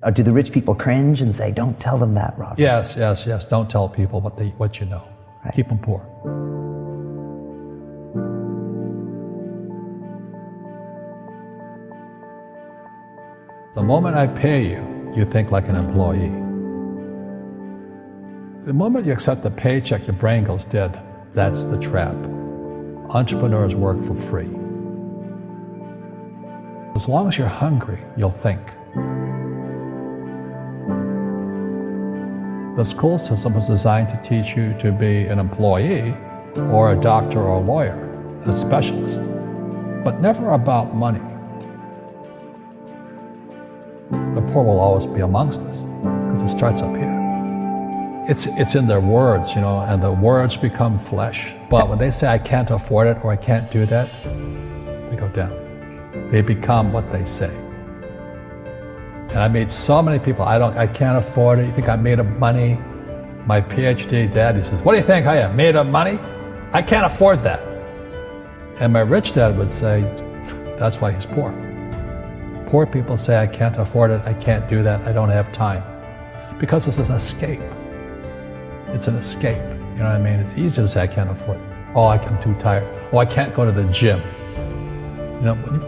Or do the rich people cringe and say, don't tell them that, Robert? Yes. Don't tell people what you know. Right. Keep them poor. The moment I pay you, you think like an employee. The moment you accept the paycheck, your brain goes dead. That's the trap. Entrepreneurs work for free. As long as you're hungry, you'll think. The school system was designed to teach you to be an employee or a doctor or a lawyer, a specialist, but never about money. The poor will always be amongst us because it starts up here. It's in their words, and the words become flesh. But when they say, I can't afford it or I can't do that, they go down. They become what they say. And I meet so many people, I can't afford it. You think I'm made of money? My PhD daddy says, what do you think I am, made of money? I can't afford that. And my rich dad would say, that's why he's poor. Poor people say, I can't afford it, I can't do that, I don't have time. Because it's an escape. It's an escape, you know what I mean? It's easy to say, I can't afford it. Oh, I'm too tired. Oh, I can't go to the gym.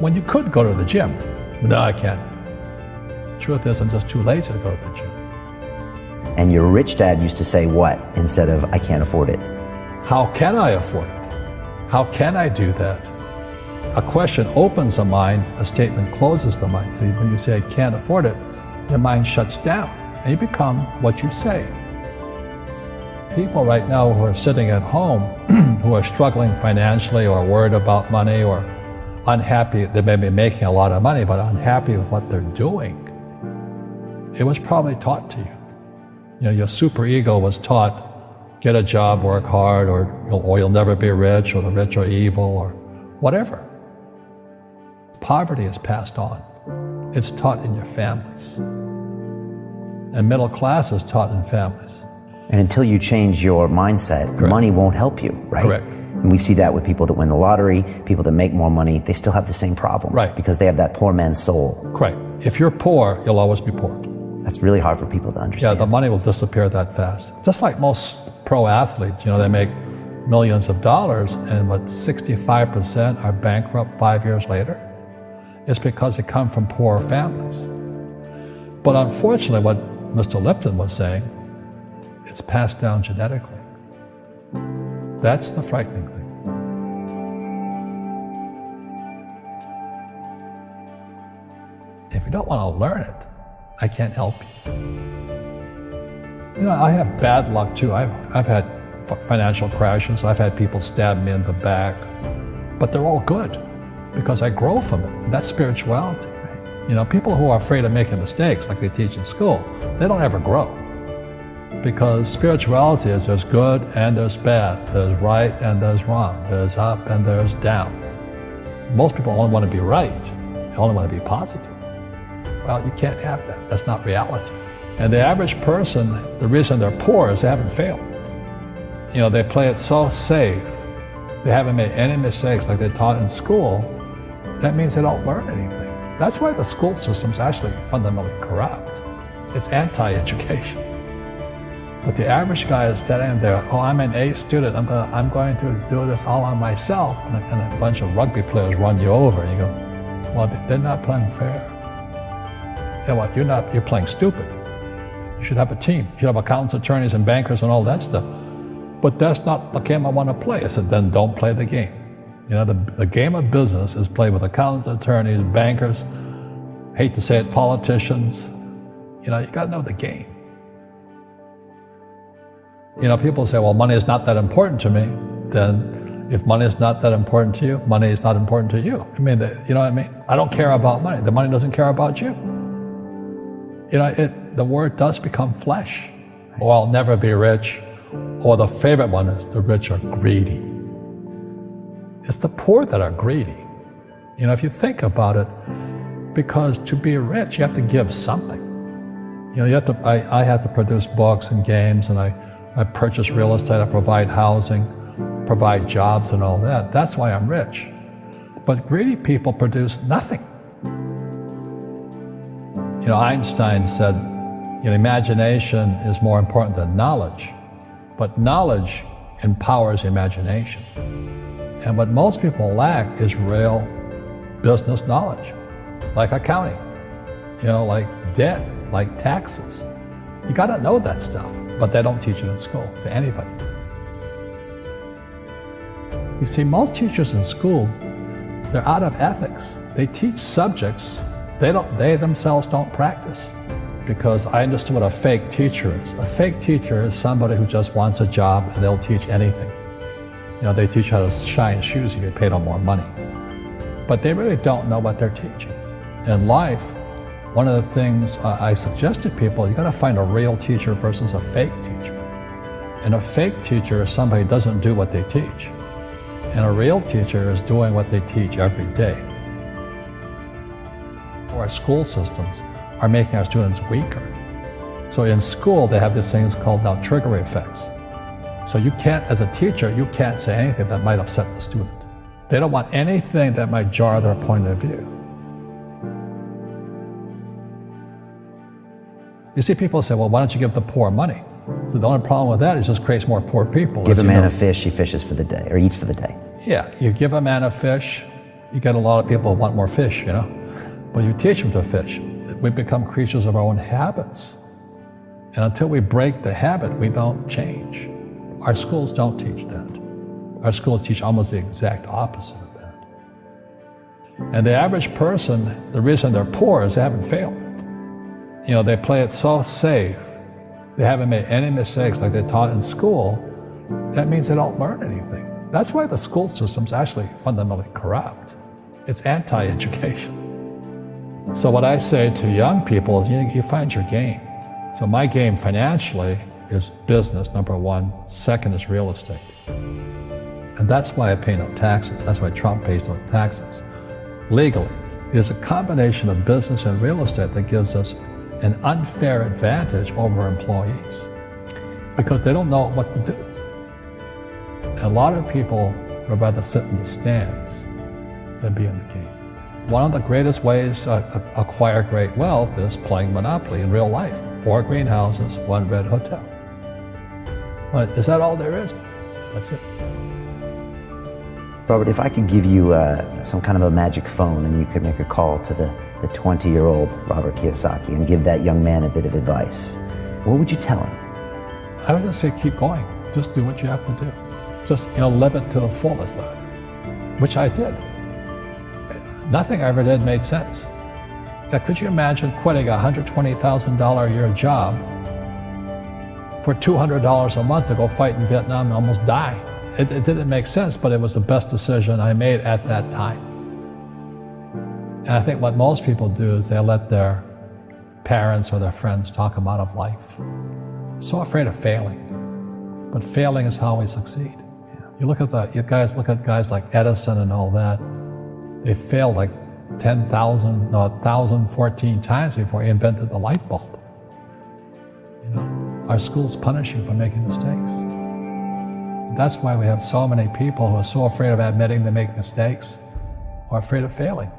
When you could go to the gym. No, I can't. Truth is, I'm just too lazy to go to the gym. And your rich dad used to say what instead of, I can't afford it? How can I afford it? How can I do that? A question opens the mind, a statement closes the mind. See, when you say, I can't afford it, your mind shuts down, and you become what you say. People right now who are sitting at home, who are struggling financially or worried about money or unhappy, they may be making a lot of money, but unhappy with what they're doing. It was probably taught to you. Your superego was taught, get a job, work hard, or you'll never be rich, or the rich are evil, or whatever. Poverty is passed on. It's taught in your families. And middle class is taught in families. And until you change your mindset, Correct. Money won't help you, right? Correct. And we see that with people that win the lottery, people that make more money, they still have the same problem. Right. Because they have that poor man's soul. Correct. If you're poor, you'll always be poor. That's really hard for people to understand. Yeah, the money will disappear that fast. Just like most pro athletes, they make millions of dollars, and 65% are bankrupt 5 years later. It's because they come from poor families. But unfortunately, what Mr. Lipton was saying, it's passed down genetically. That's the frightening thing. If you don't want to learn it, I can't help you. I have bad luck too. I've had financial crashes. I've had people stab me in the back, but they're all good because I grow from it. That's spirituality. People who are afraid of making mistakes, like they teach in school, they don't ever grow. Because spirituality is there's good and there's bad, there's right and there's wrong, there's up and there's down. Most people only want to be right, they only want to be positive. Well, you can't have that, that's not reality. And the average person, the reason they're poor is they haven't failed. They play it so safe, they haven't made any mistakes like they taught in school. That means they don't learn anything. That's why the school system's actually fundamentally corrupt. It's anti-education. But the average guy is standing there, oh, I'm an A student, I'm going to do this all on myself. And a bunch of rugby players run you over, and you go, well, they're not playing fair. Yeah, well, you're playing stupid. You should have a team. You should have accountants, attorneys, and bankers, and all that stuff. But that's not the game I want to play. I said, then don't play the game. The game of business is played with accountants, attorneys, bankers, hate to say it, politicians. You got to know the game. People say, well, money is not that important to me. Then if money is not that important to you, money is not important to you. You know what I mean? I don't care about money. The money doesn't care about you. The word does become flesh. Or I'll never be rich. Or the favorite one is the rich are greedy. It's the poor that are greedy. If you think about it, because to be rich, you have to give something. I have to produce books and games, and I purchase real estate, I provide housing, provide jobs and all that. That's why I'm rich. But greedy people produce nothing. Einstein said, imagination is more important than knowledge, but knowledge empowers imagination. And what most people lack is real business knowledge, like accounting, like debt, like taxes. You got to know that stuff, but they don't teach it in school to anybody. You see, most teachers in school, they're out of ethics. They teach subjects they themselves don't practice. Because I understood what a fake teacher is. A fake teacher is somebody who just wants a job and they'll teach anything. They teach how to shine shoes if you get paid more money. But they really don't know what they're teaching. In life, one of the things I suggest to people, you got to find a real teacher versus a fake teacher. And a fake teacher is somebody who doesn't do what they teach. And a real teacher is doing what they teach every day. Our school systems are making our students weaker. So in school, they have these things called now trigger effects. So you can't, as a teacher, you can't say anything that might upset the student. They don't want anything that might jar their point of view. You see people say, well, why don't you give the poor money? So the only problem with that is it just creates more poor people. Give a man a fish, he fishes for the day, or eats for the day. Yeah, you give a man a fish, you get a lot of people who want more fish, But you teach them to fish. We become creatures of our own habits. And until we break the habit, we don't change. Our schools don't teach that. Our schools teach almost the exact opposite of that. And the average person, the reason they're poor is they haven't failed. They play it so safe. They haven't made any mistakes like they taught in school. That means they don't learn anything. That's why the school system's actually fundamentally corrupt. It's anti-education. So what I say to young people is you find your game. So my game financially is business, number one. Second is real estate. And that's why I pay no taxes. That's why Trump pays no taxes. Legally, it is a combination of business and real estate that gives us an unfair advantage over employees because they don't know what to do. And a lot of people would rather sit in the stands than be in the game. One of the greatest ways to acquire great wealth is playing Monopoly in real life. 4 greenhouses, 1 red hotel. But is that all there is? That's it. Robert, if I could give you some kind of a magic phone and you could make a call to the 20-year-old Robert Kiyosaki and give that young man a bit of advice, what would you tell him? I would just say keep going. Just do what you have to do. Just live it to the fullest, which I did. Nothing I ever did made sense. Could you imagine quitting a $120,000 a year job for $200 a month to go fight in Vietnam and almost die? It didn't make sense, but it was the best decision I made at that time. And I think what most people do is they let their parents or their friends talk them out of life. So afraid of failing. But failing is how we succeed. You look at guys like Edison and all that. They failed like 1,014 times before he invented the light bulb. Our schools punish you for making mistakes. That's why we have so many people who are so afraid of admitting they make mistakes or afraid of failing.